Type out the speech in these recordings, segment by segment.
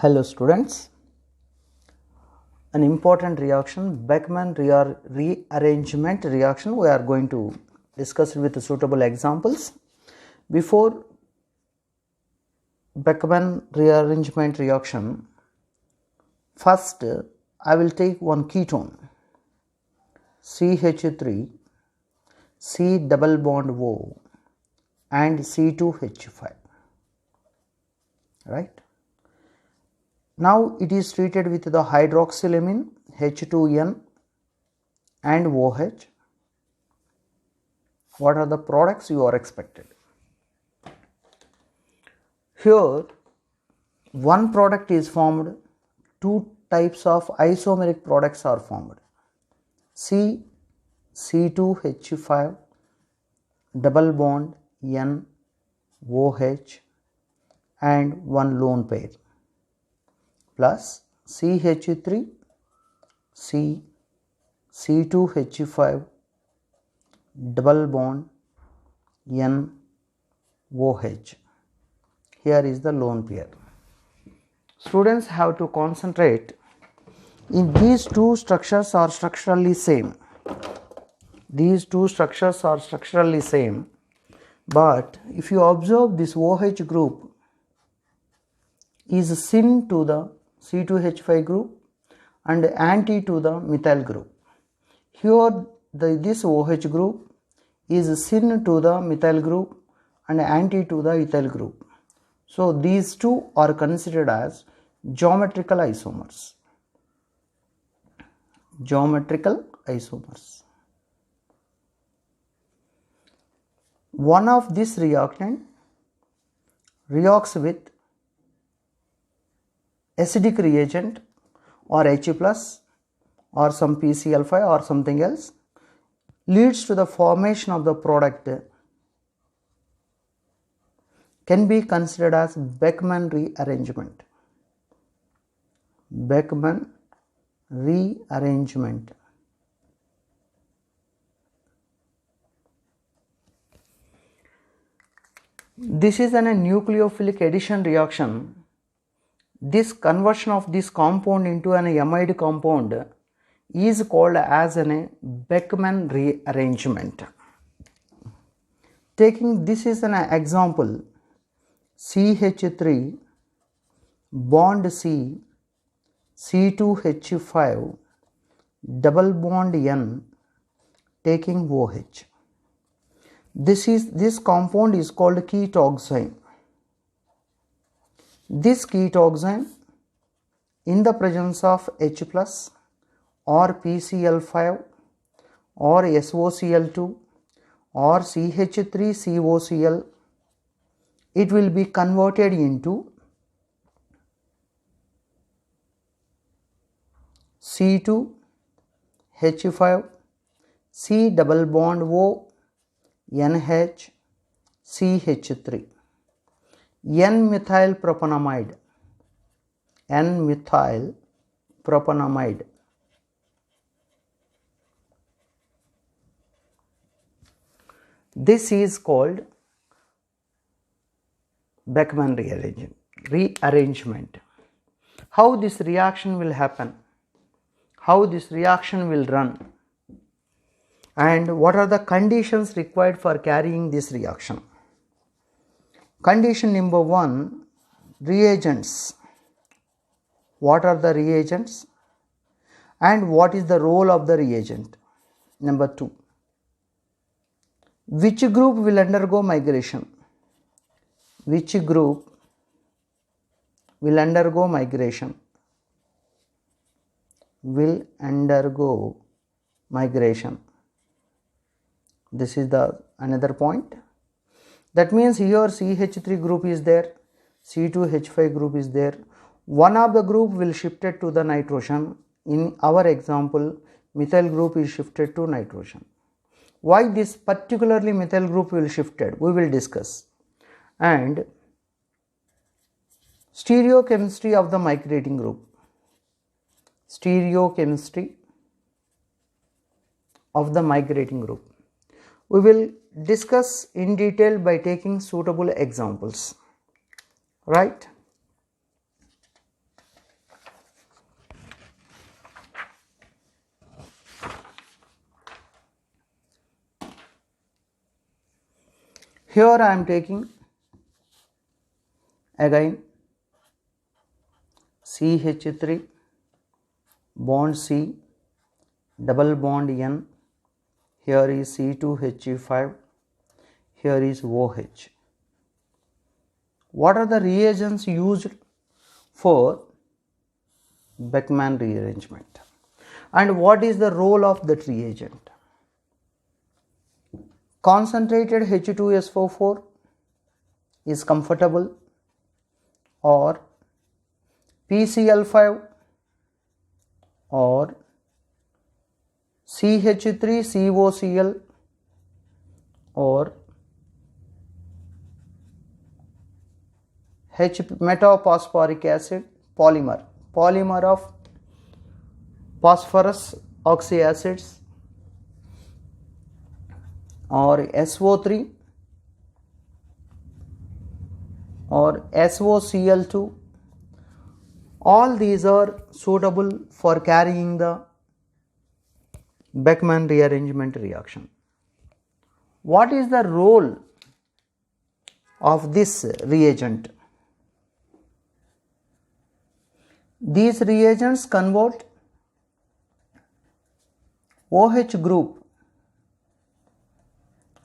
Hello students, an important reaction, Beckmann rearrangement reaction, we are going to discuss with suitable examples. Before Beckmann rearrangement reaction, first I will take one ketone CH3, C double bond O and C2H5, right. Now it is treated with the hydroxylamine H2N and OH. What are the products you are expected? Here one product is formed, two types of isomeric products are formed. C2H5 double bond N OH and one lone pair plus CH3 C2H5 double bond N OH. Here is the lone pair. Students have to concentrate in these two structures are structurally same. These two structures are structurally same, but if you observe this OH group is syn to the C2H5 group and anti to the methyl group. Here this OH group is syn to the methyl group and anti to the ethyl group. So these two are considered as geometrical isomers. Geometrical isomers. One of this reactant reacts with acidic reagent or H plus or some PCl5 or something else, leads to the formation of the product, can be considered as Beckmann rearrangement. Beckmann rearrangement. This is a nucleophilic addition reaction. This conversion of this compound into an amide compound is called as a Beckmann rearrangement. Taking this is an example, CH3 bond C, C2H5 double bond N taking OH. This compound is called ketoxine. This ketoxine in the presence of H plus or PCl5 or SOCl2 or CH3COCl, it will be converted into C2H5 C double bond O NH CH3 N-methyl propanamide. N-methyl propanamide. This is called Beckmann rearrangement. How this reaction will happen? How this reaction will run? And what are the conditions required for carrying this reaction? Condition number 1, reagents. What are the reagents and what is the role of the reagent? Number 2, which group will undergo migration? Which group will undergo migration? Will undergo migration. This is the another point. That means here CH3 group is there, C2H5 group is there. One of the group will shifted to the nitrogen. In our example, methyl group is shifted to nitrogen. Why this particularly methyl group will shifted? We will discuss. And stereochemistry of the migrating group. Stereochemistry of the migrating group. We will discuss in detail by taking suitable examples, right? Here I am taking again CH3 bond C, double bond N, here is C2He5, here is OH. What are the reagents used for Beckmann rearrangement, and what is the role of that reagent? Concentrated H2SO4 is comfortable, or PCl5 or CH3COCl or H metaphosphoric acid polymer of phosphorus oxyacids, or SO3 or SOCl2. All these are suitable for carrying the Beckmann rearrangement reaction. What is the role of this reagent? These reagents convert OH group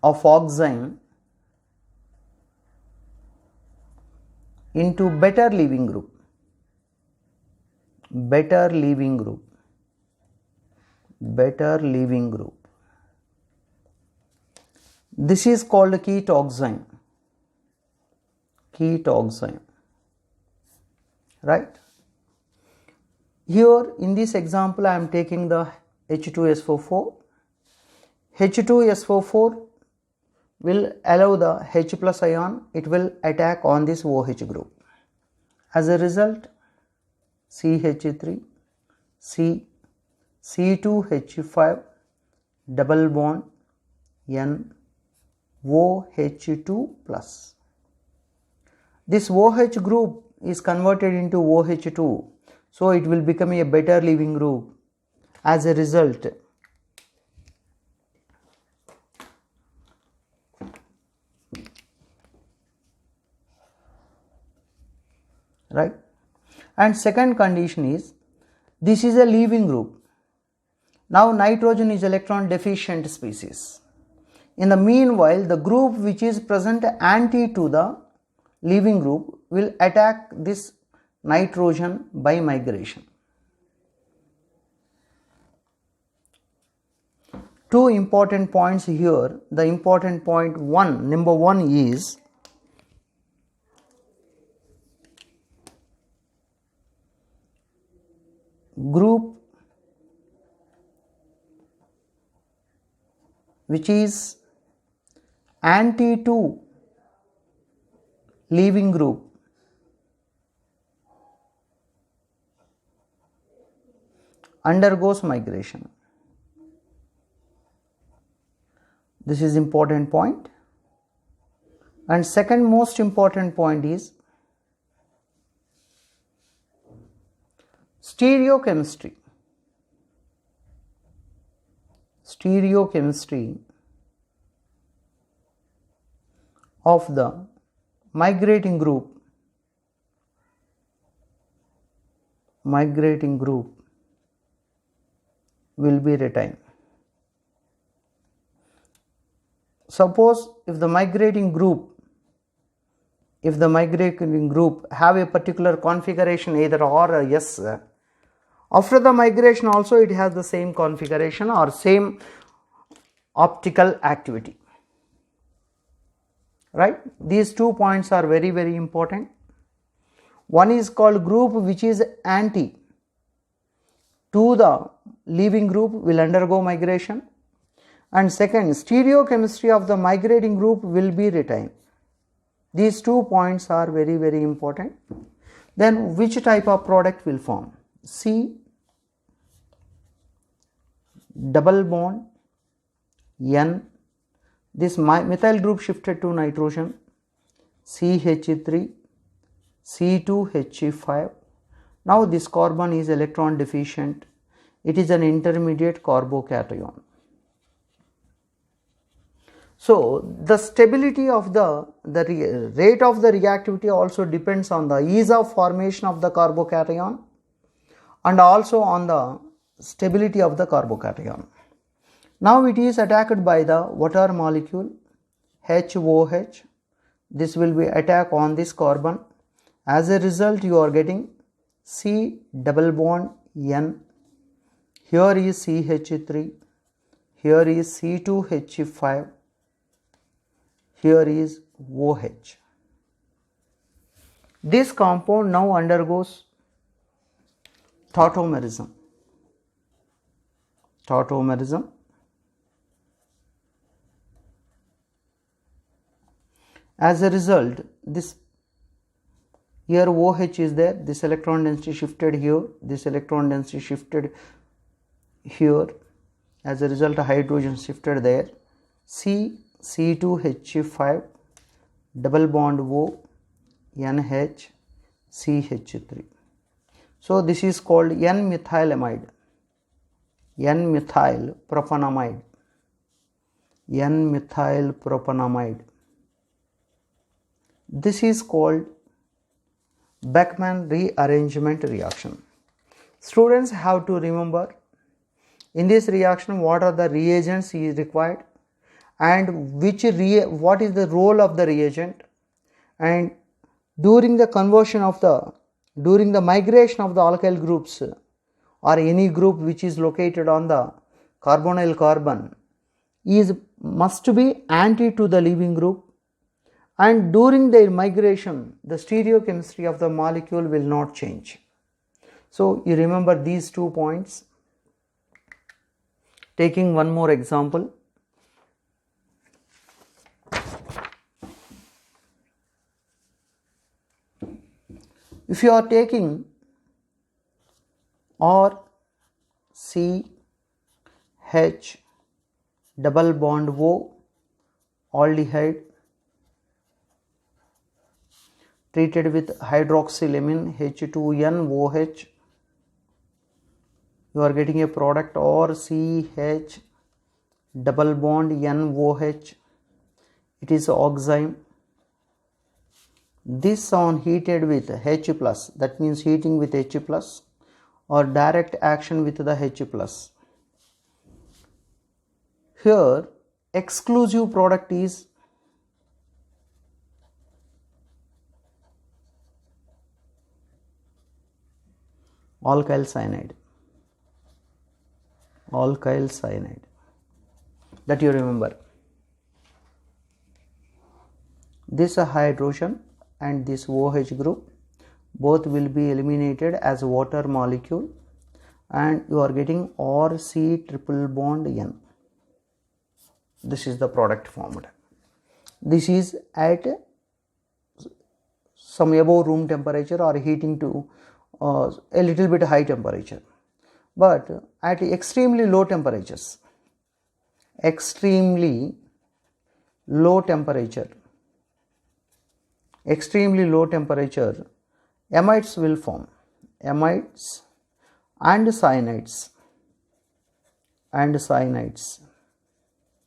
of oxime into better leaving group. Better leaving group. This is called ketoxime. Right? Here in this example I am taking the H2SO4. H2SO4 will allow the H plus ion, it will attack on this OH group. As a result, CH3, C2H5 double bond N OH2 plus. This OH group is converted into OH2, so it will become a better leaving group. As a result, right? And second condition is, this is a leaving group. Now nitrogen is electron deficient species. In the meanwhile, the group which is present anti to the leaving group will attack this nitrogen by migration. Two important points here. The important point number one is group which is anti to leaving group undergoes migration. This is important point. And second most important point is stereochemistry. Stereochemistry of the migrating group will be retained. Suppose if the migrating group have a particular configuration, either R or S, after the migration also it has the same configuration or same optical activity. Right? These 2 points are very, very important. One is called group which is anti to the leaving group will undergo migration, and second, stereochemistry of the migrating group will be retained. These 2 points are very, very important. Then which type of product will form? C double bond N, this methyl group shifted to nitrogen, CH3 C2He5. Now this carbon is electron deficient, it is an intermediate carbocation. So the stability of the rate of the reactivity also depends on the ease of formation of the carbocation and also on the stability of the carbocation. Now it is attacked by the water molecule HOH. This will be attack on this carbon. As a result, you are getting C double bond N. Here is CH3. Here is C2H5. Here is OH. This compound now undergoes tautomerism. Tautomerism. As a result, this here OH is there, this electron density shifted here, this electron density shifted here. As a result, hydrogen shifted there. C2H5 double bond O NH CH3. So this is called N-methylamide, N-methyl propanamide, N-methyl propanamide. This is called Beckmann rearrangement reaction. Students have to remember in this reaction what are the reagents is required and what is the role of the reagent, and during the migration of the alkyl groups or any group which is located on the carbonyl carbon must be anti to the leaving group, and during their migration the stereochemistry of the molecule will not change. So you remember these 2 points. Taking one more example, if you are taking RCH double bond O aldehyde treated with hydroxylamine H2NOH, you are getting a product RCH double bond NOH. It is oxime. This on heated with H plus, that means heating with H plus or direct action with the H plus. Here exclusive product is alkyl cyanide. Alkyl cyanide, that you remember. This hydrogen and this OH group both will be eliminated as water molecule, and you are getting RC triple bond N. This is the product formed. This is at some above room temperature or heating to a little bit high temperature, but at extremely low temperatures, extremely low temperature, amides will form. Amides and cyanides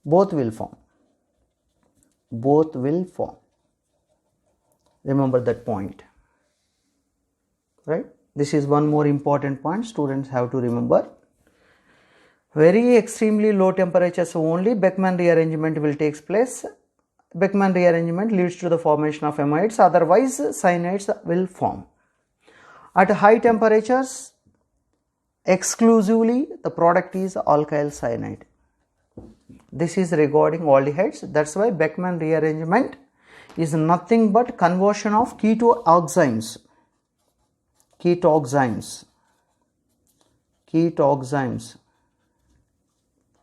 both will form. Remember that point, right? This is one more important point students have to remember. Very extremely low temperatures only Beckmann rearrangement will take place. Beckmann rearrangement leads to the formation of amides, otherwise cyanides will form. At high temperatures, exclusively the product is alkyl cyanide. This is regarding aldehydes. That's why Beckmann rearrangement is nothing but conversion of ketoxymes.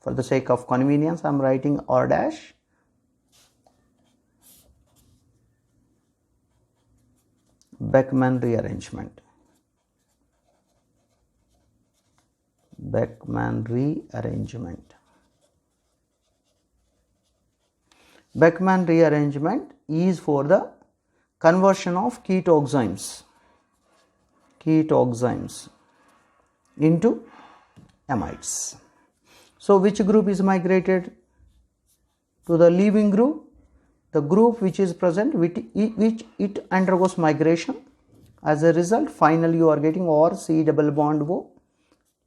For the sake of convenience, I am writing R dash. Beckmann rearrangement. Beckmann rearrangement is for the conversion of ketoxymes into amides. So which group is migrated to the leaving group, the group which is present, which it undergoes migration. As a result, finally you are getting or C double bond O,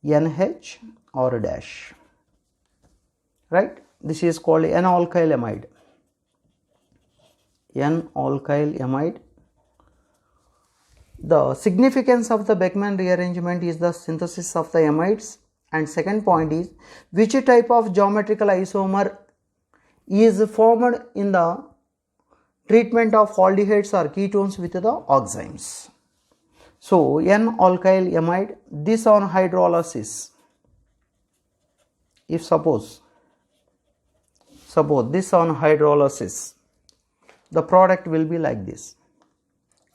NH or dash, right? This is called N-alkyl amide. N-alkyl amide. The significance of the Beckmann rearrangement is the synthesis of the amides, and second point is which type of geometrical isomer is formed in the treatment of aldehydes or ketones with the oximes. So N-alkyl amide, this on hydrolysis, if suppose this on hydrolysis, the product will be like this,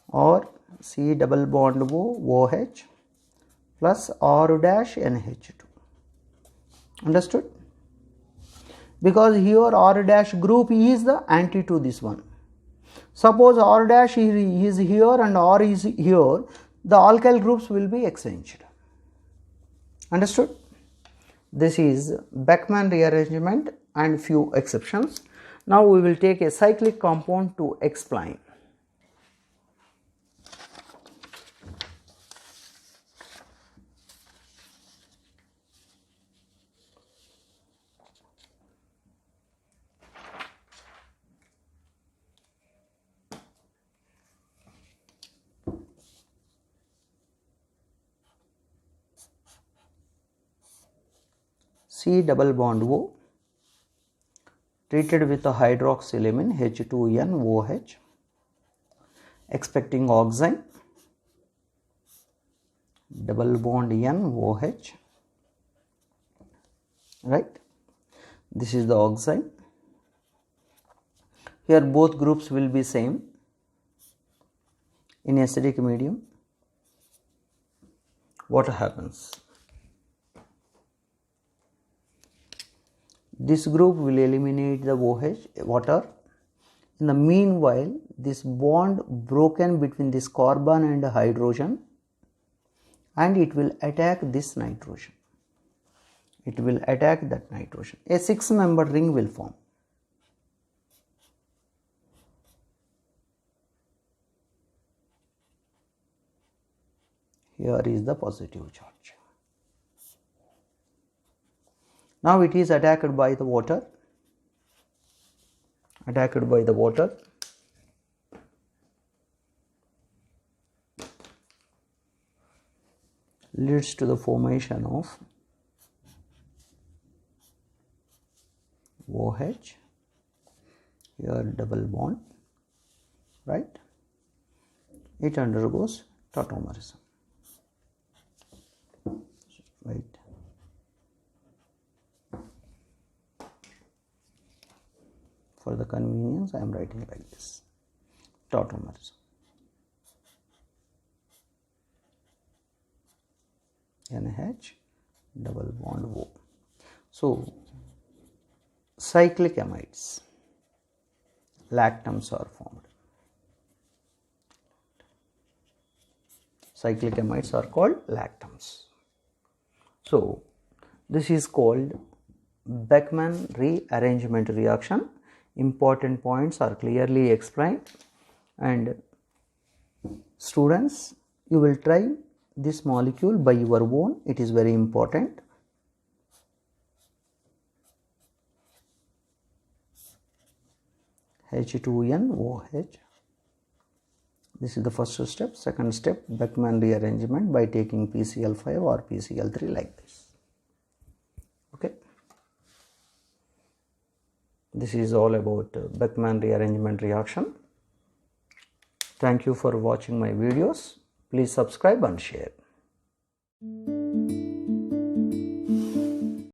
or C double bond O, OH plus R dash NH2. Understood? Because here R dash group is the anti to this one. Suppose R dash is here and R is here, the alkyl groups will be exchanged. Understood? This is Beckmann rearrangement and few exceptions. Now we will take a cyclic compound to explain. C double bond O treated with a hydroxylamine H2NOH, expecting oxime, double bond NOH, right? This is the oxime. Here both groups will be same in acidic medium. What happens? This group will eliminate the OH, water. In the meanwhile, this bond broken between this carbon and hydrogen, and it will attack this nitrogen. It will attack that nitrogen. A 6-membered ring will form. Here is the positive charge. Now it is attacked by the water. Leads to the formation of OH, here double bond, right? It undergoes tautomerism, right? For the convenience, I am writing like this, tautomerism. NH double bond O. So, cyclic amides, lactams are formed. Cyclic amides are called lactams. So, this is called Beckmann rearrangement reaction. Important points are clearly explained, and students, you will try this molecule by your own. It is very important. H2NOH. This is the first step. Second step, Beckmann rearrangement by taking PCl5 or PCl3 like this. Okay. This is all about Beckmann rearrangement reaction. Thank you for watching my videos. Please subscribe and share.